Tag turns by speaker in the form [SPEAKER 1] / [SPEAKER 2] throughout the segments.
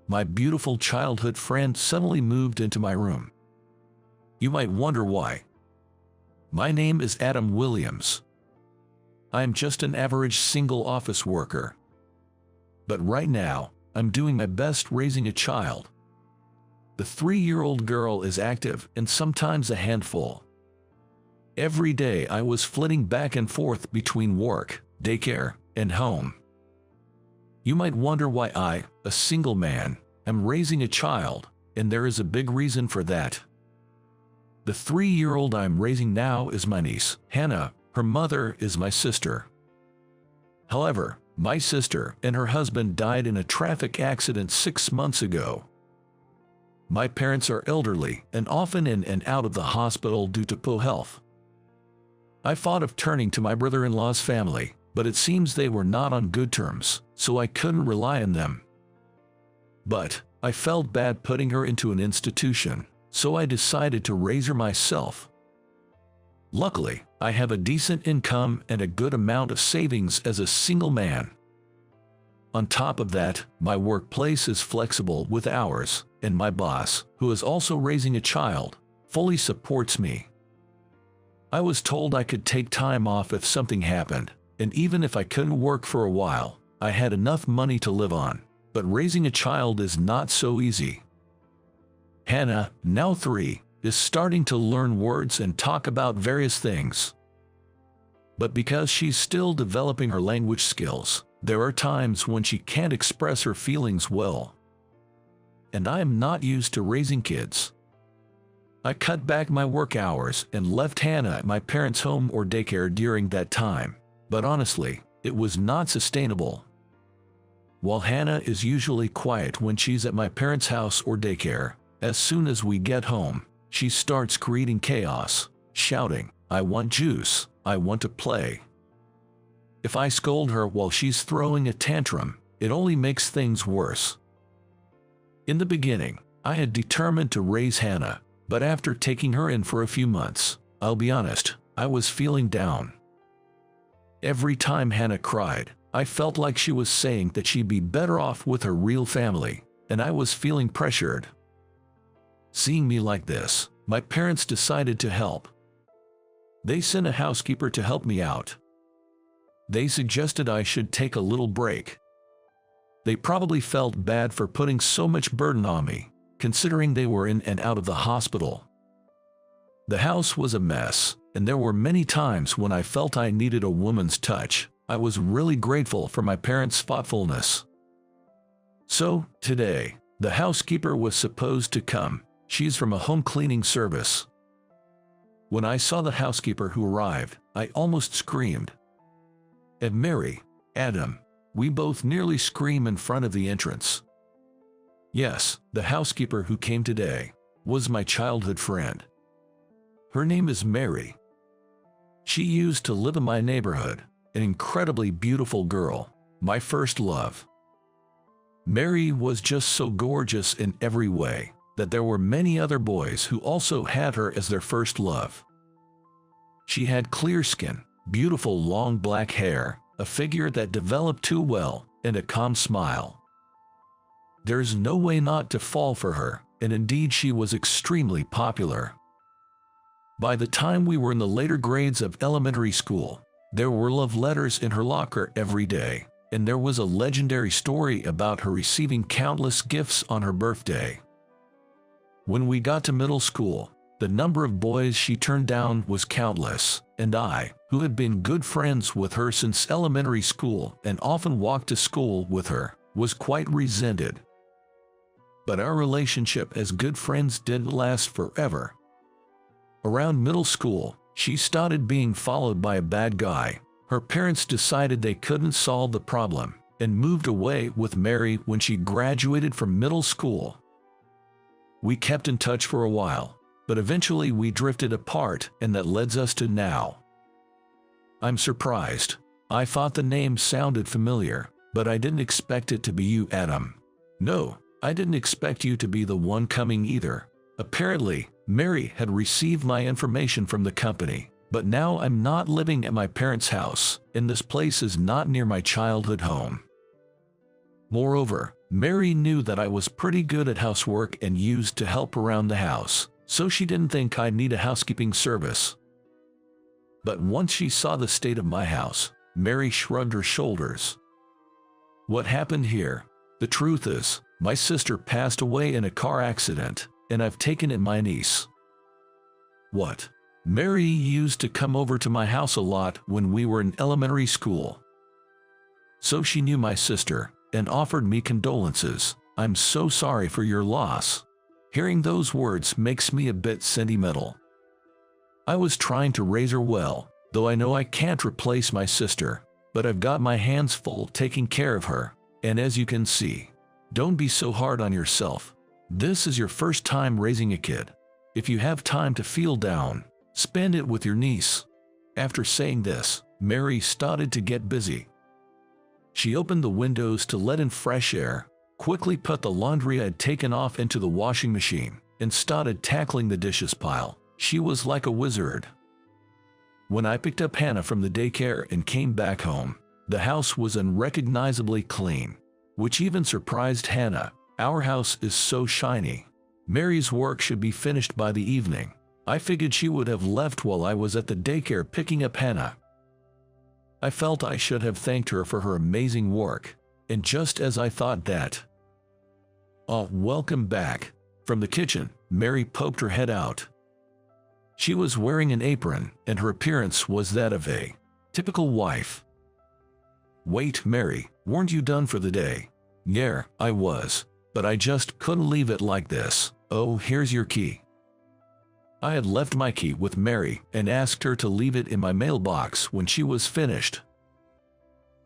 [SPEAKER 1] my beautiful childhood friend suddenly moved into my room. You might wonder why. My name is Adam Williams. I am just an average single office worker. But right now, I'm doing my best raising a child. The 3-year-old girl is active and sometimes a handful. Every day I was flitting back and forth between work, daycare, and home. You might wonder why I, a single man, am raising a child, and there is a big reason for that. The 3-year-old I'm raising now is my niece, Hannah. Her mother is my sister. However, my sister and her husband died in a traffic accident 6 months ago. My parents are elderly and often in and out of the hospital due to poor health. I thought of turning to my brother-in-law's family, but it seems they were not on good terms, so I couldn't rely on them. But I felt bad putting her into an institution, so I decided to raise her myself. Luckily, I have a decent income and a good amount of savings as a single man. On top of that, my workplace is flexible with hours, and my boss, who is also raising a child, fully supports me. I was told I could take time off if something happened, and even if I couldn't work for a while, I had enough money to live on. But raising a child is not so easy. Hannah, now 3, is starting to learn words and talk about various things. But because she's still developing her language skills, there are times when she can't express her feelings well. And I am not used to raising kids. I cut back my work hours and left Hannah at my parents' home or daycare during that time, but honestly, it was not sustainable. While Hannah is usually quiet when she's at my parents' house or daycare, as soon as we get home, she starts creating chaos, shouting, "I want juice, I want to play." If I scold her while she's throwing a tantrum, it only makes things worse. In the beginning, I had determined to raise Hannah, but after taking her in for a few months, I'll be honest, I was feeling down. Every time Hannah cried, I felt like she was saying that she'd be better off with her real family, and I was feeling pressured. Seeing me like this, my parents decided to help. They sent a housekeeper to help me out. They suggested I should take a little break. They probably felt bad for putting so much burden on me, considering they were in and out of the hospital. The house was a mess, and there were many times when I felt I needed a woman's touch. I was really grateful for my parents' thoughtfulness. So, today, the housekeeper was supposed to come. She's from a home cleaning service. When I saw the housekeeper who arrived, I almost screamed. And Mary, Adam, we both nearly screamed in front of the entrance. Yes, the housekeeper who came today was my childhood friend. Her name is Mary. She used to live in my neighborhood, an incredibly beautiful girl, my first love. Mary was just so gorgeous in every way that there were many other boys who also had her as their first love. She had clear skin, beautiful long black hair, a figure that developed too well, and a calm smile. There's no way not to fall for her, and indeed she was extremely popular. By the time we were in the later grades of elementary school, there were love letters in her locker every day, and there was a legendary story about her receiving countless gifts on her birthday. When we got to middle school, the number of boys she turned down was countless, and I, who had been good friends with her since elementary school and often walked to school with her, was quite resented. But our relationship as good friends didn't last forever. Around middle school, she started being followed by a bad guy. Her parents decided they couldn't solve the problem and moved away with Mary when she graduated from middle school. We kept in touch for a while, but eventually we drifted apart, and that leads us to now. I'm surprised. I thought the name sounded familiar, but I didn't expect it to be you, Adam. No, I didn't expect you to be the one coming either. Apparently, Mary had received my information from the company, but now I'm not living at my parents' house, and this place is not near my childhood home. Moreover, Mary knew that I was pretty good at housework and used to help around the house, so she didn't think I'd need a housekeeping service. But once she saw the state of my house, Mary shrugged her shoulders. What happened here? The truth is, my sister passed away in a car accident, and I've taken in my niece. What? Mary used to come over to my house a lot when we were in elementary school. So she knew my sister, and offered me condolences. I'm so sorry for your loss. Hearing those words makes me a bit sentimental. I was trying to raise her well, though I know I can't replace my sister, but I've got my hands full taking care of her, and as you can see, don't be so hard on yourself. This is your first time raising a kid. If you have time to feel down, spend it with your niece. After saying this, Mary started to get busy. She opened the windows to let in fresh air, quickly put the laundry I had taken off into the washing machine, and started tackling the dishes pile. She was like a wizard. When I picked up Hannah from the daycare and came back home, the house was unrecognizably clean, which even surprised Hannah. Our house is so shiny. Mary's work should be finished by the evening. I figured she would have left while I was at the daycare picking up Hannah. I felt I should have thanked her for her amazing work, and just as I thought that, "Oh, welcome back." From the kitchen, Mary poked her head out. She was wearing an apron, and her appearance was that of a typical wife. "Wait, Mary, weren't you done for the day?" "Yeah, I was, but I just couldn't leave it like this. Oh, here's your key." I had left my key with Mary and asked her to leave it in my mailbox when she was finished.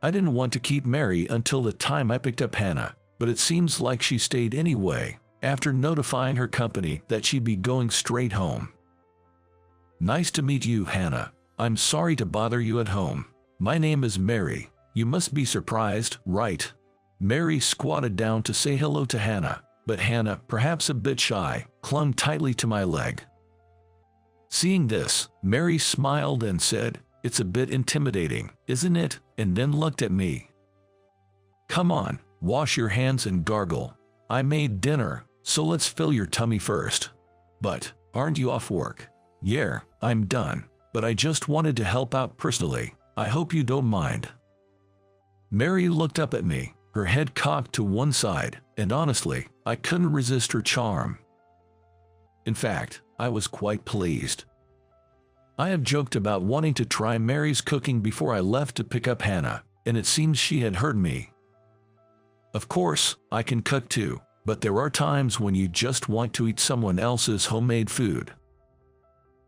[SPEAKER 1] I didn't want to keep Mary until the time I picked up Hannah, but it seems like she stayed anyway, after notifying her company that she'd be going straight home. "Nice to meet you, Hannah. I'm sorry to bother you at home. My name is Mary. You must be surprised, right?" Mary squatted down to say hello to Hannah, but Hannah, perhaps a bit shy, clung tightly to my leg. Seeing this, Mary smiled and said, "It's a bit intimidating, isn't it?" and then looked at me. "Come on, wash your hands and gargle. I made dinner, so let's fill your tummy first." "But, aren't you off work?" "Yeah, I'm done, but I just wanted to help out personally. I hope you don't mind." Mary looked up at me, her head cocked to one side, and honestly, I couldn't resist her charm. In fact, I was quite pleased. I have joked about wanting to try Mary's cooking before I left to pick up Hannah, and it seems she had heard me. Of course, I can cook too, but there are times when you just want to eat someone else's homemade food.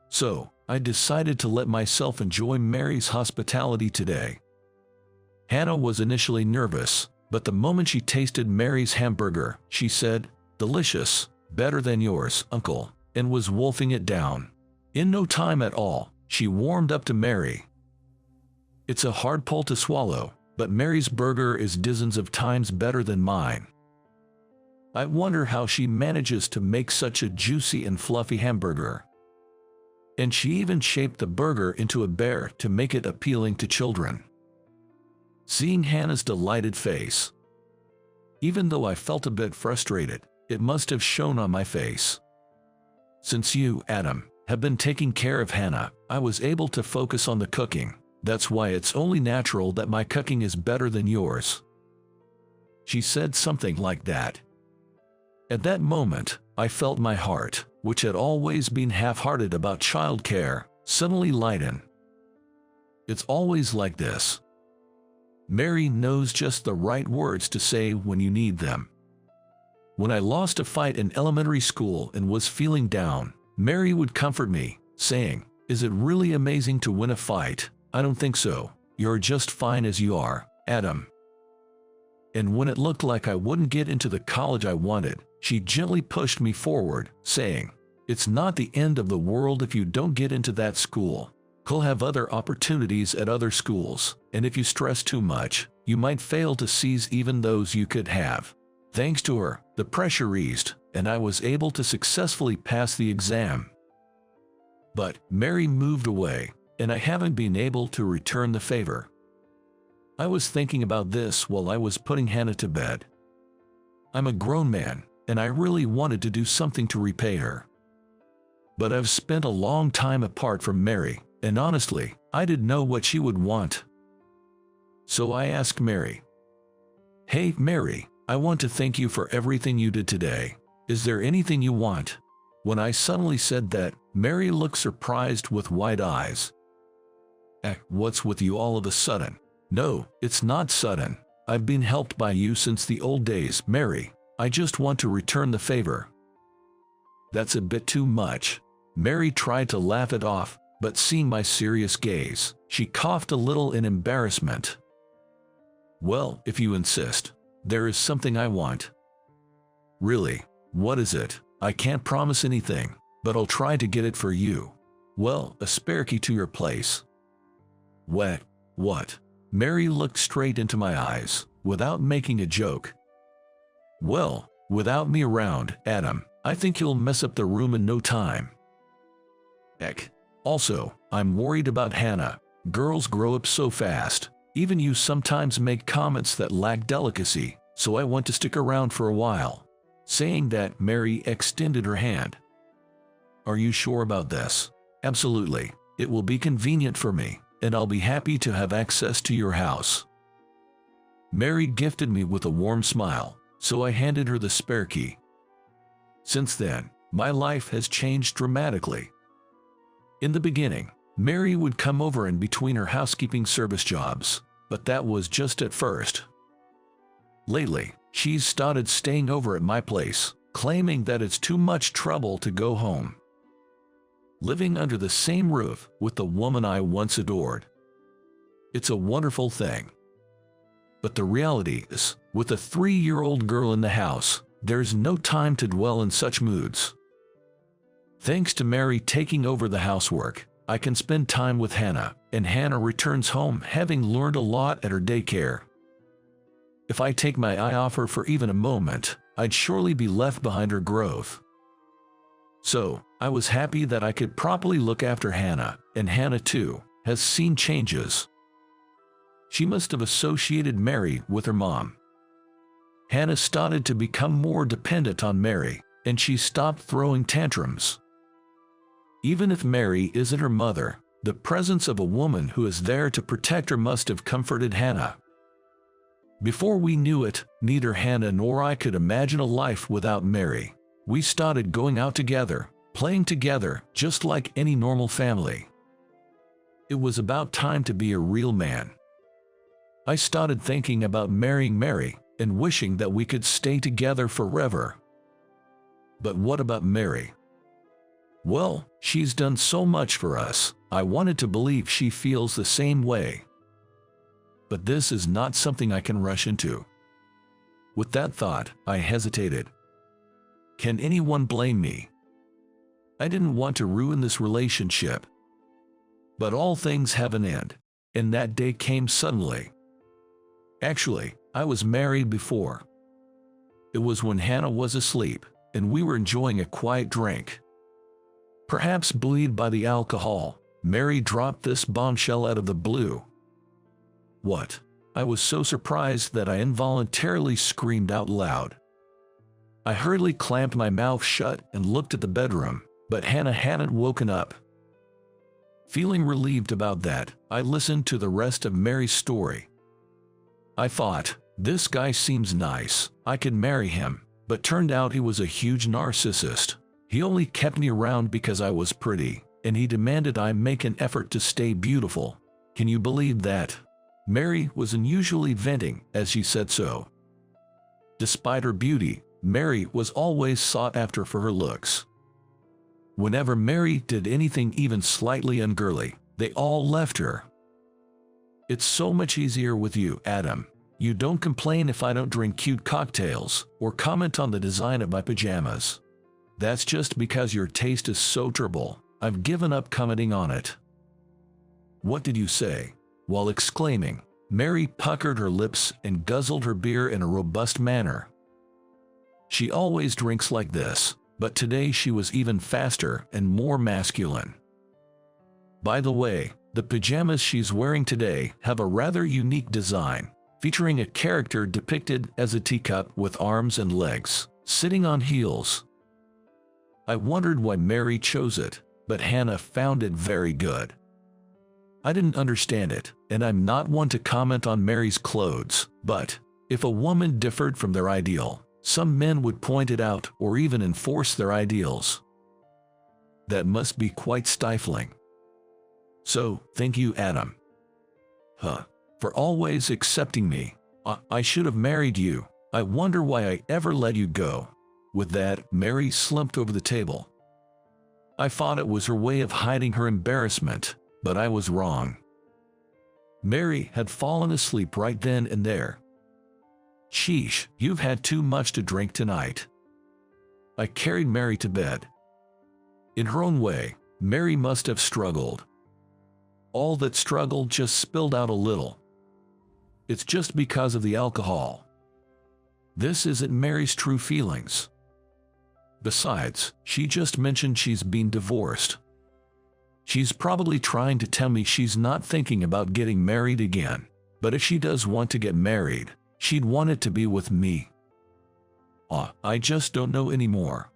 [SPEAKER 1] So, I decided to let myself enjoy Mary's hospitality today. Hannah was initially nervous, but the moment she tasted Mary's hamburger, she said, "Delicious, better than yours, Uncle," and was wolfing it down. In no time at all, she warmed up to Mary. It's a hard pill to swallow, but Mary's burger is dozens of times better than mine. I wonder how she manages to make such a juicy and fluffy hamburger. And she even shaped the burger into a bear to make it appealing to children. Seeing Hannah's delighted face, even though I felt a bit frustrated, it must have shown on my face. Since you, Adam, have been taking care of Hannah, I was able to focus on the cooking. That's why it's only natural that my cooking is better than yours." She said something like that. At that moment, I felt my heart, which had always been half-hearted about childcare, suddenly lighten. It's always like this. Mary knows just the right words to say when you need them. When I lost a fight in elementary school and was feeling down, Mary would comfort me, saying, "Is it really amazing to win a fight? I don't think so. You're just fine as you are, Adam." And when it looked like I wouldn't get into the college I wanted, she gently pushed me forward, saying, "It's not the end of the world if you don't get into that school. You'll have other opportunities at other schools, and if you stress too much, you might fail to seize even those you could have." Thanks to her, the pressure eased, and I was able to successfully pass the exam. But Mary moved away, and I haven't been able to return the favor. I was thinking about this while I was putting Hannah to bed. I'm a grown man, and I really wanted to do something to repay her. But I've spent a long time apart from Mary, and honestly, I didn't know what she would want. So I asked Mary, "Hey, Mary, I want to thank you for everything you did today. Is there anything you want?" When I suddenly said that, Mary looked surprised with wide eyes. What's with you all of a sudden?" "No, it's not sudden. I've been helped by you since the old days, Mary. I just want to return the favor." "That's a bit too much." Mary tried to laugh it off, but seeing my serious gaze, she coughed a little in embarrassment. "Well, if you insist, there is something I want." "Really? What is it?" "I can't promise anything, but I'll try to get it for you." "Well, a spare key to your place." What? Mary looked straight into my eyes, without making a joke. "Well, without me around, Adam, I think you'll mess up the room in no time." Also, I'm worried about Hannah. Girls grow up so fast. Even you sometimes make comments that lack delicacy, so I want to stick around for a while." Saying that, Mary extended her hand. "Are you sure about this?" "Absolutely. It will be convenient for me, and I'll be happy to have access to your house." Mary gifted me with a warm smile, so I handed her the spare key. Since then, my life has changed dramatically. In the beginning, Mary would come over in between her housekeeping service jobs, but that was just at first. Lately, she's started staying over at my place, claiming that it's too much trouble to go home. Living under the same roof with the woman I once adored. It's a wonderful thing. But the reality is, with a 3-year-old girl in the house, there's no time to dwell in such moods. Thanks to Mary taking over the housework, I can spend time with Hannah, and Hannah returns home having learned a lot at her daycare. If I take my eye off her for even a moment, I'd surely be left behind her growth. So, I was happy that I could properly look after Hannah, and Hannah too has seen changes. She must have associated Mary with her mom. Hannah started to become more dependent on Mary, and she stopped throwing tantrums. Even if Mary isn't her mother, the presence of a woman who is there to protect her must have comforted Hannah. Before we knew it, neither Hannah nor I could imagine a life without Mary. We started going out together, playing together, just like any normal family. It was about time to be a real man. I started thinking about marrying Mary, and wishing that we could stay together forever. But what about Mary? Well, she's done so much for us. I wanted to believe she feels the same way. But this is not something I can rush into. With that thought, I hesitated. Can anyone blame me? I didn't want to ruin this relationship. But all things have an end, and that day came suddenly. Actually, I was married before. It was when Hannah was asleep, and we were enjoying a quiet drink. Perhaps buoyed by the alcohol, Mary dropped this bombshell out of the blue. What? I was so surprised that I involuntarily screamed out loud. I hurriedly clamped my mouth shut and looked at the bedroom, but Hannah hadn't woken up. Feeling relieved about that, I listened to the rest of Mary's story. I thought, this guy seems nice, I could marry him, but turned out he was a huge narcissist. He only kept me around because I was pretty, and he demanded I make an effort to stay beautiful. Can you believe that? Mary was unusually venting as she said so. Despite her beauty, Mary was always sought after for her looks. Whenever Mary did anything even slightly ungirly, they all left her. It's so much easier with you, Adam. You don't complain if I don't drink cute cocktails or comment on the design of my pajamas. That's just because your taste is so terrible. I've given up commenting on it. What did you say? While exclaiming, Mary puckered her lips and guzzled her beer in a robust manner. She always drinks like this, but today she was even faster and more masculine. By the way, The pajamas she's wearing today have a rather unique design, featuring a character depicted as a teacup with arms and legs, sitting on heels. I wondered why Mary chose it, but Hannah found it very good. I didn't understand it, and I'm not one to comment on Mary's clothes, but if a woman differed from their ideal, some men would point it out or even enforce their ideals. That must be quite stifling. So, thank you, Adam. For always accepting me. I should have married you. I wonder why I ever let you go. With that, Mary slumped over the table. I thought it was her way of hiding her embarrassment, but I was wrong. Mary had fallen asleep right then and there. Sheesh, you've had too much to drink tonight. I carried Mary to bed. In her own way, Mary must have struggled. All that struggle just spilled out a little. It's just because of the alcohol. This isn't Mary's true feelings. Besides, she just mentioned she's been divorced. She's probably trying to tell me she's not thinking about getting married again, but if she does want to get married, she'd want it to be with me. I just don't know anymore.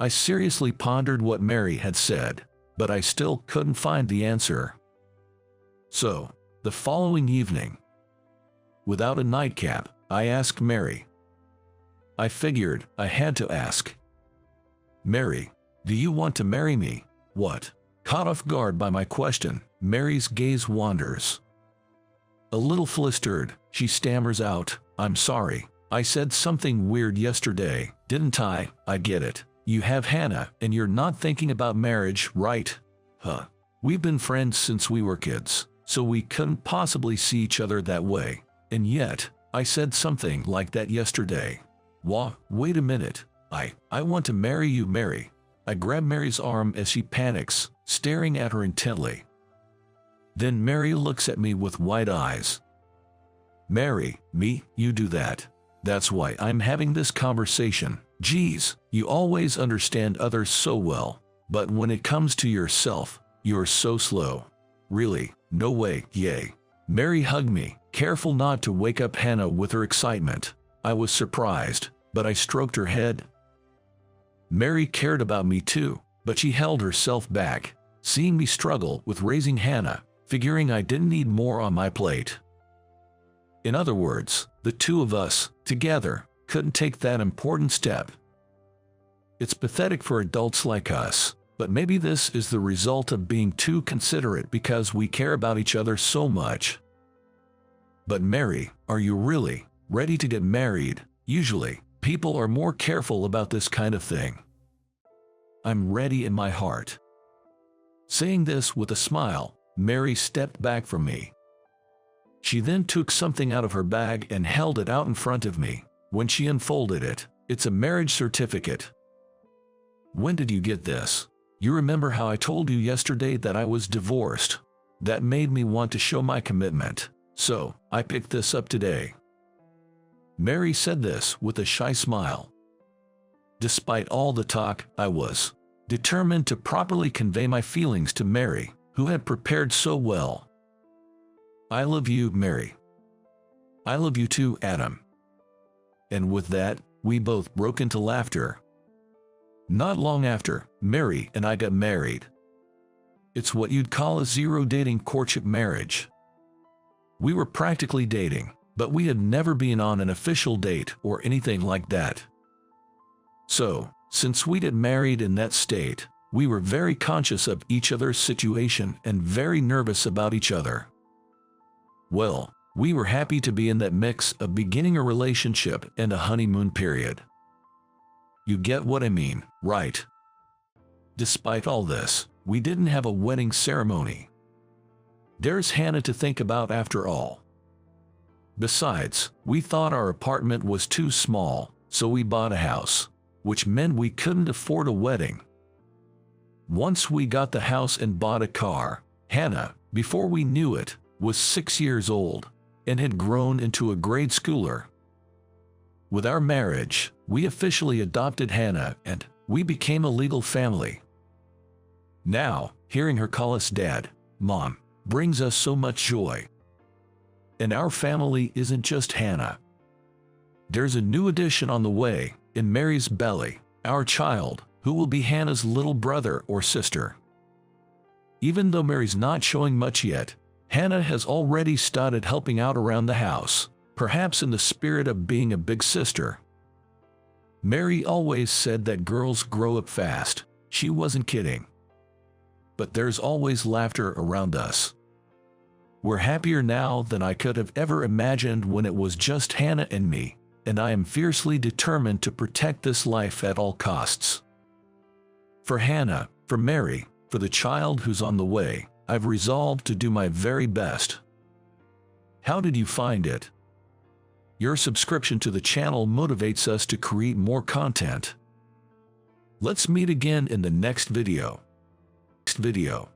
[SPEAKER 1] I seriously pondered what Mary had said, but I still couldn't find the answer. So, the following evening, without a nightcap, I asked Mary. I figured I had to ask. Mary, do you want to marry me? What? Caught off guard by my question, Mary's gaze wanders. A little flustered, she stammers out, I'm sorry, I said something weird yesterday, didn't I? I get it. You have Hannah, and you're not thinking about marriage, right? We've been friends since we were kids, so we couldn't possibly see each other that way. And yet, I said something like that yesterday. Wait a minute. I want to marry you, Mary. I grab Mary's arm as she panics, staring at her intently. Then Mary looks at me with wide eyes. Mary, you do that. That's why I'm having this conversation. Geez, you always understand others so well, but when it comes to yourself, you're so slow. Really, no way, yay. Mary hugged me, careful not to wake up Hannah with her excitement. I was surprised, but I stroked her head. Mary cared about me too, but she held herself back, seeing me struggle with raising Hannah, figuring I didn't need more on my plate. In other words, the two of us, together, couldn't take that important step. It's pathetic for adults like us, but maybe this is the result of being too considerate because we care about each other so much. But Mary, are you really ready to get married? Usually, people are more careful about this kind of thing. I'm ready in my heart. Saying this with a smile, Mary stepped back from me. She then took something out of her bag and held it out in front of me. When she unfolded it, it's a marriage certificate. When did you get this? You remember how I told you yesterday that I was divorced? That made me want to show my commitment, so I picked this up today. Mary said this with a shy smile. Despite all the talk, I was determined to properly convey my feelings to Mary, who had prepared so well. I love you, Mary. I love you too, Adam. And with that, we both broke into laughter. Not long after, Mary and I got married. It's what you'd call a zero-dating courtship marriage. We were practically dating, but we had never been on an official date or anything like that. So, since we'd get married in that state, we were very conscious of each other's situation and very nervous about each other. Well, we were happy to be in that mix of beginning a relationship and a honeymoon period. You get what I mean, right? Despite all this, we didn't have a wedding ceremony. There's Hannah to think about after all. Besides, we thought our apartment was too small, so we bought a house, which meant we couldn't afford a wedding. Once we got the house and bought a car, Hannah, before we knew it, was 6 years old and had grown into a grade schooler. With our marriage, we officially adopted Hannah and we became a legal family. Now, hearing her call us Dad, Mom, brings us so much joy. And our family isn't just Hannah. There's a new addition on the way, in Mary's belly, our child, who will be Hannah's little brother or sister. Even though Mary's not showing much yet, Hannah has already started helping out around the house, perhaps in the spirit of being a big sister. Mary always said that girls grow up fast. She wasn't kidding. But there's always laughter around us. We're happier now than I could have ever imagined when it was just Hannah and me, and I am fiercely determined to protect this life at all costs. For Hannah, for Mary, for the child who's on the way, I've resolved to do my very best. How did you find it? Your subscription to the channel motivates us to create more content. Let's meet again in the next video. Next video.